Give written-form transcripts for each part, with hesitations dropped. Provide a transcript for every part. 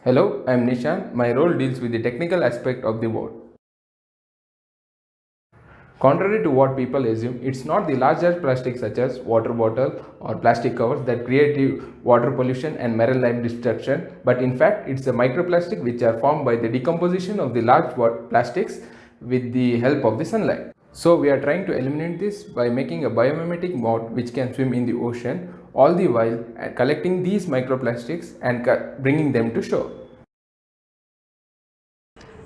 Hello, I am Nishan. My role deals with the technical aspect of the board. Contrary to what people assume, it's not the larger plastics such as water bottle or plastic covers that create the water pollution and marine life destruction, but in fact, it's the microplastic which are formed by the decomposition of the large plastics with the help of the sunlight. So we are trying to eliminate this by making a biomimetic mold which can swim in the ocean, all the while collecting these microplastics and bringing them to shore.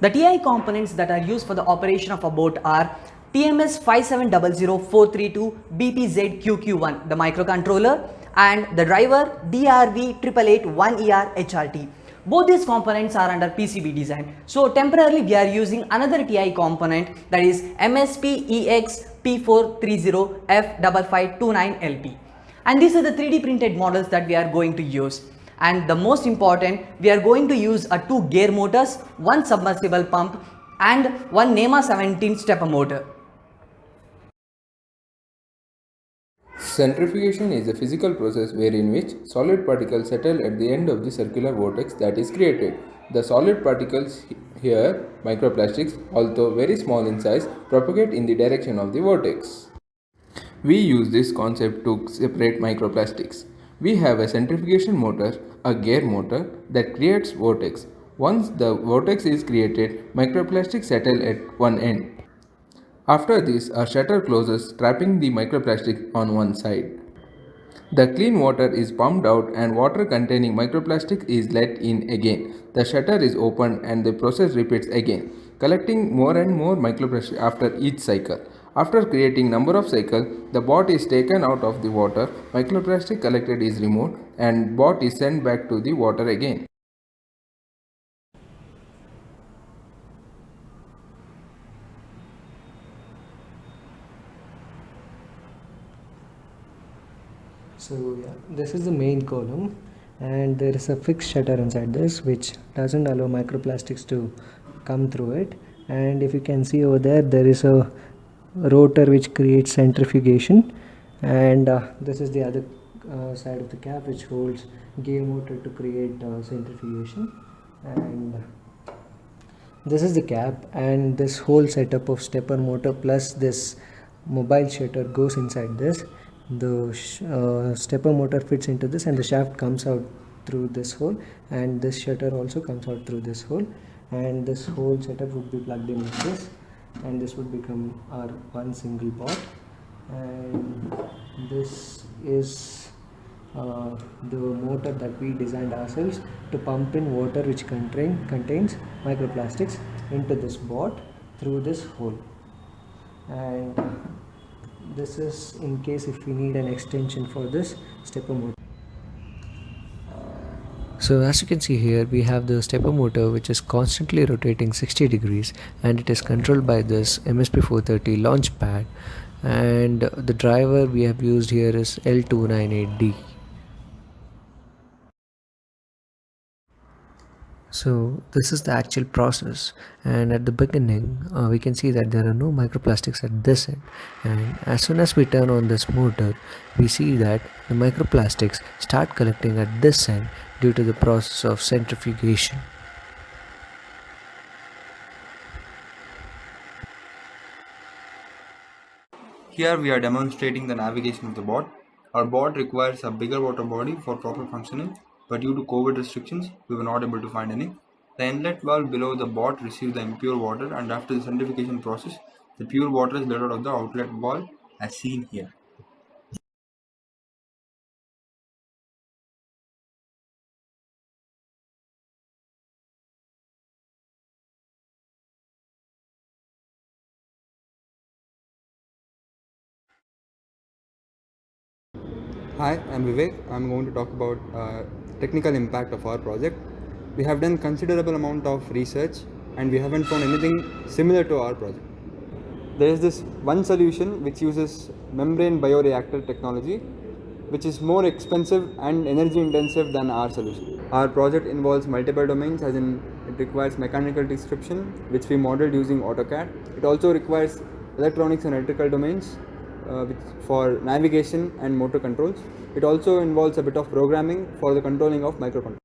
The TI components that are used for the operation of a boat are TMS 5700432 BPZQQ1, the microcontroller, and the driver DRV 888 1ER Both these components are under PCB design. So temporarily we are using another TI component, that is MSP EX P430F5529LP. And these are the 3D printed models that we are going to use. And the most important, we are going to use a 2 gear motors, 1 submersible pump and 1 NEMA 17 stepper motor. Centrifugation is a physical process wherein which solid particles settle at the end of the circular vortex that is created. The solid particles here, microplastics, although very small in size, propagate in the direction of the vortex. We use this concept to separate microplastics. We have a centrifugation motor, a gear motor that creates vortex. Once the vortex is created, microplastics settle at one end. After this, a shutter closes, trapping the microplastic on one side. The clean water is pumped out and water containing microplastic is let in again. The shutter is opened and the process repeats again, collecting more and more microplastic after each cycle. After creating number of cycles, the bot is taken out of the water, microplastic collected is removed and bot is sent back to the water again. So yeah, this is the main column and there is a fixed shutter inside this which doesn't allow microplastics to come through it. And if you can see over there, there is a rotor which creates centrifugation, and this is the other side of the cap which holds gear motor to create centrifugation. And this is the cap, and this whole setup of stepper motor plus this mobile shutter goes inside this. The stepper motor fits into this and the shaft comes out through this hole, and this shutter also comes out through this hole, and this whole setup would be plugged in like this, and this would become our one single bot. And this is the motor that we designed ourselves to pump in water which contains microplastics into this bot through this hole. And this is in case if we need an extension for this stepper motor. So as you can see here, we have the stepper motor which is constantly rotating 60 degrees, and it is controlled by this MSP430 launch pad, and the driver we have used here is L298D. So this is the actual process, and at the beginning we can see that there are no microplastics at this end, and as soon as we turn on this motor we see that the microplastics start collecting at this end due to the process of centrifugation. Here we are demonstrating the navigation of the bot. Our bot requires a bigger water body for proper functioning, but due to COVID restrictions, we were not able to find any. The inlet valve below the bot receives the impure water, and after the centrifugation process, the pure water is let out of the outlet valve as seen here. Hi, I'm Vivek. I'm going to talk about technical impact of our project. We have done considerable amount of research and we haven't found anything similar to our project. There is this one solution which uses membrane bioreactor technology, which is more expensive and energy intensive than our solution. Our project involves multiple domains, as in it requires mechanical description, which we modeled using AutoCAD. It also requires electronics and electrical domains, for navigation and motor controls. It also involves a bit of programming for the controlling of microcontrollers.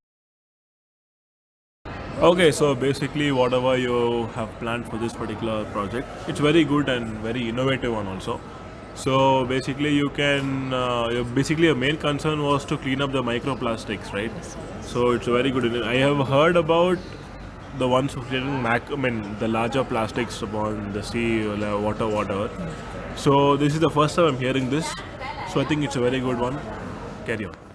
Okay, so basically, whatever you have planned for this particular project, it's very good and very innovative one also. So basically, you can basically your main concern was to clean up the microplastics, right? So it's very good. I have heard about the ones who creating the larger plastics upon the sea, water, whatever. So this is the first time I'm hearing this. So I think it's a very good one. Carry on.